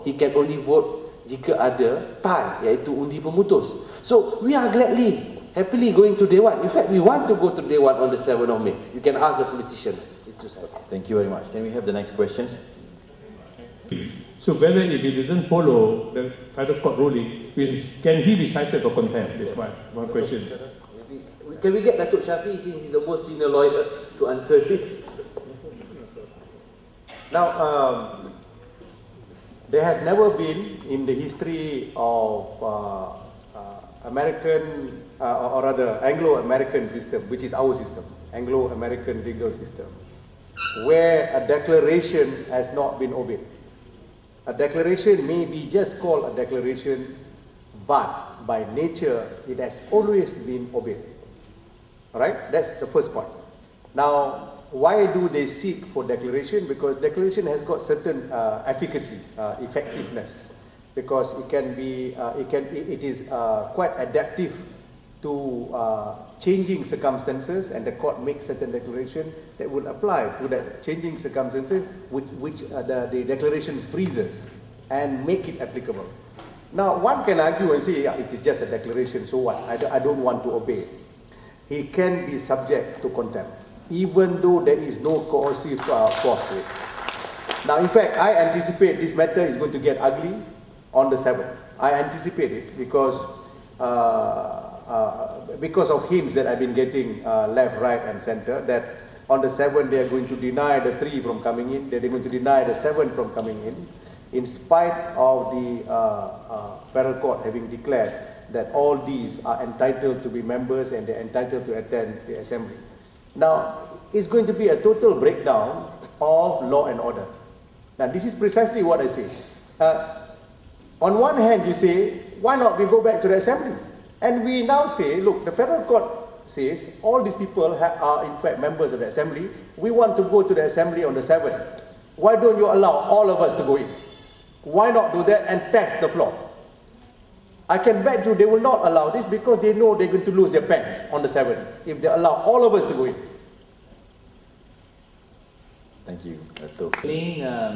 he can only vote jika ada tie, iaitu undi pemutus. So we are happily going to day one. In fact, we want to go to day one on the 7th of May. You can ask the politician. Thank you very much. Can we have the next question? So whether if he doesn't follow the federal court ruling, can he be cited for contempt? Is one question. Can we get Datuk Shafi, since he's the most senior lawyer, to answer this? Now, there has never been in the history of American, or rather Anglo-American system, which is our system, Anglo-American legal system, where a declaration has not been obeyed. A declaration may be just called a declaration, but by nature it has always been obeyed. Alright, that's the first point. Now, why do they seek for declaration? Because declaration has got certain efficacy, effectiveness, because it can be, it is quite adaptive to changing circumstances, and the court makes certain declaration that would apply to that changing circumstances, which the declaration freezes and make it applicable. Now, one can argue and say, yeah, it is just a declaration, so what? I don't want to obey. He can be subject to contempt, even though there is no coercive force to it. Now, in fact, I anticipate this matter is going to get ugly on the 7th. I anticipate it because of hints that I've been getting left, right, and center, that on the 7th they are going to deny the 3 from coming in, they're going to deny the 7 from coming in spite of the federal court having declared that all these are entitled to be members and they're entitled to attend the assembly. Now, it's going to be a total breakdown of law and order. Now, this is precisely what I say. On one hand, you say, why not we go back to the assembly? And we now say, look, the federal court says all these people are in fact members of the assembly. We want to go to the assembly on the 7th. Why don't you allow all of us to go in? Why not do that and test the floor? I can bet you they will not allow this because they know they're going to lose their pens on the 7th if they allow all of us to go in. Thank you, Datuk.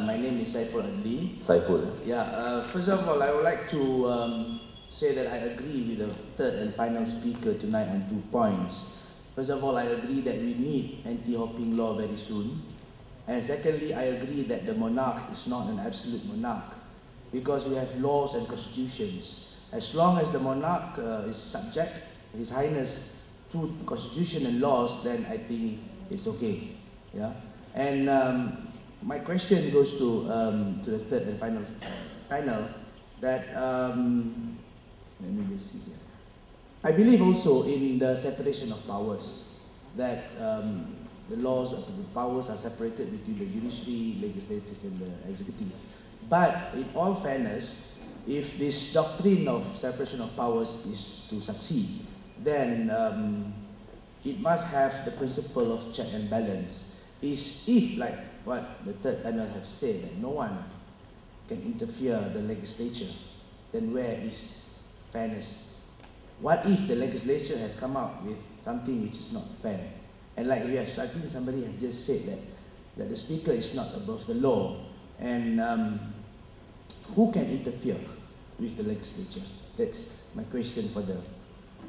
My name is Saiful Adli. Saiful. Yeah, first of all, I would like to say that I agree with the third and final speaker tonight on 2 points. First of all, I agree that we need anti-hopping law very soon. And secondly, I agree that the monarch is not an absolute monarch because we have laws and constitutions. As long as the monarch is subject, His Highness, to constitution and laws, then I think it's okay. Yeah. And my question goes to the third and final that let me just see here. I believe also in the separation of powers, that the laws of the powers are separated between the judiciary, legislative, and the executive. But in all fairness, if this doctrine of separation of powers is to succeed, then it must have the principle of check and balance. If, like what the third panel have said, that no one can interfere the legislature, then where is fairness? What if the legislature has come out with something which is not fair? And like I think somebody has just said that the speaker is not above the law, and who can interfere with the legislature? That's my question for the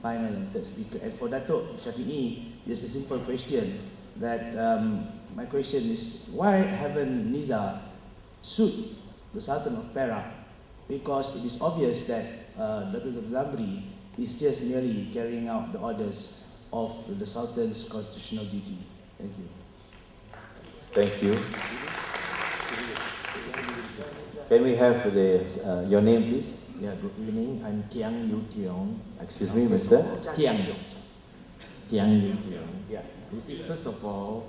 final and third speaker. And for Datuk Shafi'i, just a simple question that my question is, why haven't Nizar sued the Sultan of Perak? Because it is obvious that Datuk Zamri is just merely carrying out the orders of the Sultan's constitutional duty. Thank you. Thank you. Can we have your name, please? Yeah, good evening. I'm Tiang Yu Tiong. Excuse me, Mr. Tiang Yu Tiong. Yeah. First of all,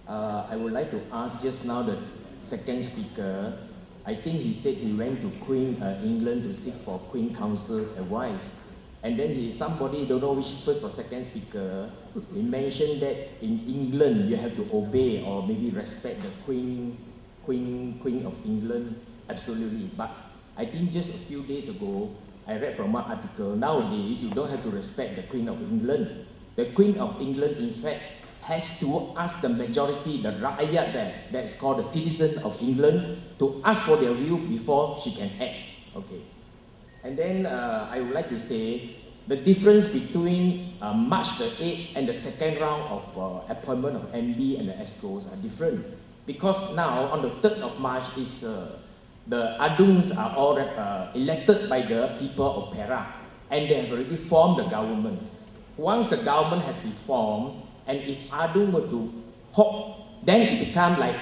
I would like to ask just now the second speaker. I think he said he went to Queen England to seek for Queen Counsel's advice. And then somebody, don't know which first or second speaker, he mentioned that in England you have to obey or maybe respect the Queen of England. Absolutely. But I think just a few days ago, I read from one article, nowadays you don't have to respect the Queen of England. The Queen of England, in fact, has to ask the majority, the rakyat there, that's called the citizens of England, to ask for their view before she can act. Okay. And then I would like to say the difference between March the 8th and the second round of appointment of MD and the ESCOs are different. Because now on the 3rd of March is the Adungs are all elected by the people of Perak, and they have already formed the government. Once the government has been formed, and if Adung were to hawk, then it becomes like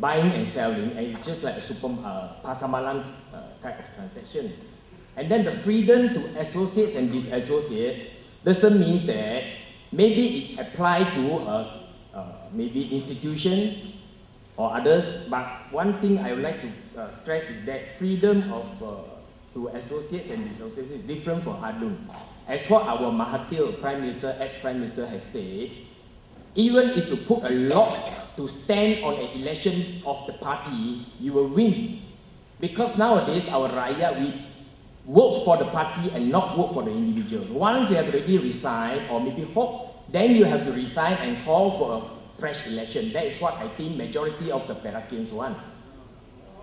buying and selling, and it's just like a pasar malam type of transaction. And then the freedom to associate and disassociate doesn't mean that maybe it apply to maybe institution or others, but one thing I would like to stress is that freedom of to associate and disassociate is different from Adung. As what our Mahathir Prime Minister, ex-Prime Minister has said, even if you put a lot to stand on an election of the party, you will win. Because nowadays our rakyat, we work for the party and not work for the individual. Once you have already resigned or maybe hope, then you have to resign and call for a fresh election. That is what I think majority of the Perakians want.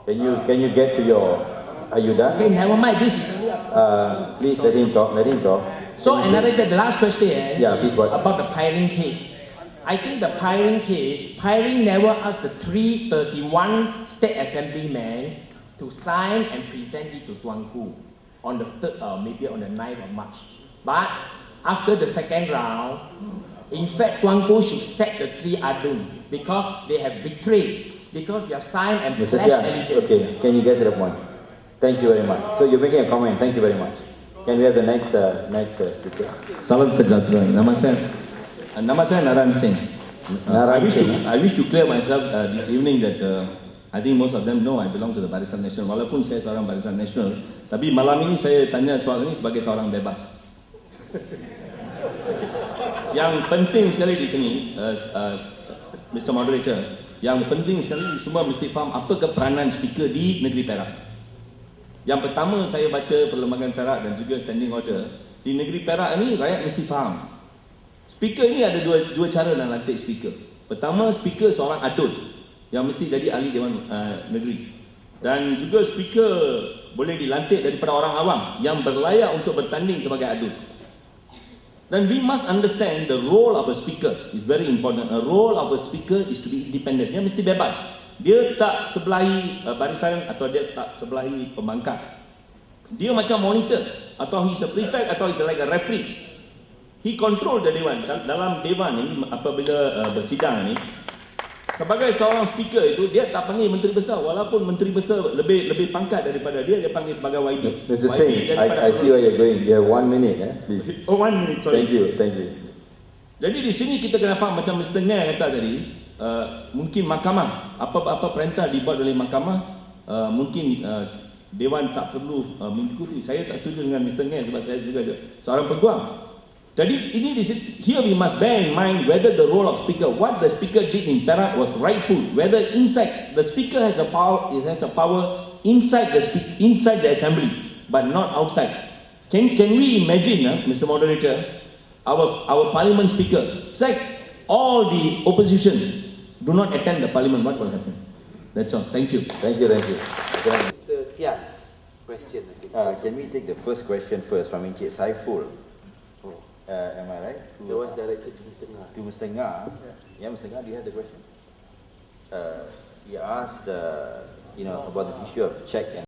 Can you get to your? Are you done? Okay, never mind. This is Please let him talk. Let him talk. so. Another the last question Please is what? about the Piring case. I think the Piring case, Piring never asked the 331 state assemblymen to sign and present it to Tuanku on the 3rd, maybe on the 9th of March. But after the second round, in fact, Tuanku should sack the 3 Adun because they have betrayed, because they have signed and Mr. pledged Tian, allegiance. okay, can you get to the point? Thank you very much. So you're making a comment. Thank you very much. Can we have the next speaker? Salam sejahtera. Nama saya Naran Singh. Naran Singh. I wish to clear myself this evening that I think most of them know I belong to the Barisan Nasional. Walaupun saya seorang Barisan Nasional, tapi malam ini saya tanya soal ini sebagai seorang bebas. Yang penting sekali di sini, Mr. Moderator, yang penting sekali semua mesti faham apakah peranan speaker di negeri Perak. Yang pertama saya baca Perlembagaan Perak dan juga Standing Order. Di negeri Perak ini rakyat mesti faham. Speaker ini ada dua cara nak lantik speaker. Pertama, speaker seorang adun yang mesti jadi ahli Dewan Negeri. Dan juga speaker boleh dilantik daripada orang awam yang berlayak untuk bertanding sebagai adun. Dan we must understand the role of a speaker is very important. A role of a speaker is to be independent. Dia mesti bebas. Dia tak sebelahi barisan atau dia tak sebelahi pembangkang. Dia macam monitor atau he's a prefect atau he's like a referee. He control the Dewan. Dalam Dewan ini apabila bersidang ini, sebagai seorang speaker itu dia tak panggil menteri besar, walaupun menteri besar lebih pangkat daripada dia, dia panggil sebagai YB. Mr. Singh, I see where you're going. You have 1 minute, please. Oh, 1 minute, sorry. Thank you. Jadi di sini kita kena faham macam Mr. Nga kata tadi, mungkin mahkamah, apa-apa perintah dibuat oleh mahkamah, mungkin Dewan tak perlu mengikuti. Saya tak setuju dengan Mr. Nga sebab saya juga seorang peguam. Jadi ini here we must bear in mind whether the role of speaker, what the speaker did in Perak was rightful, whether inside the speaker has a power, it has a power inside the assembly, but not outside. Can we imagine, Mr. Moderator, our parliament speaker sack all the opposition, do not attend the parliament? What will happen? That's all. Thank you. Thank you. Mr. Tian, question. I think. Can we take the first question first from Encik Saiful? Am I right? The one's directed to Mr. Nga. To Mr. Nga. Yeah, Mr. Nga, do you have the question? He asked, about this issue of check and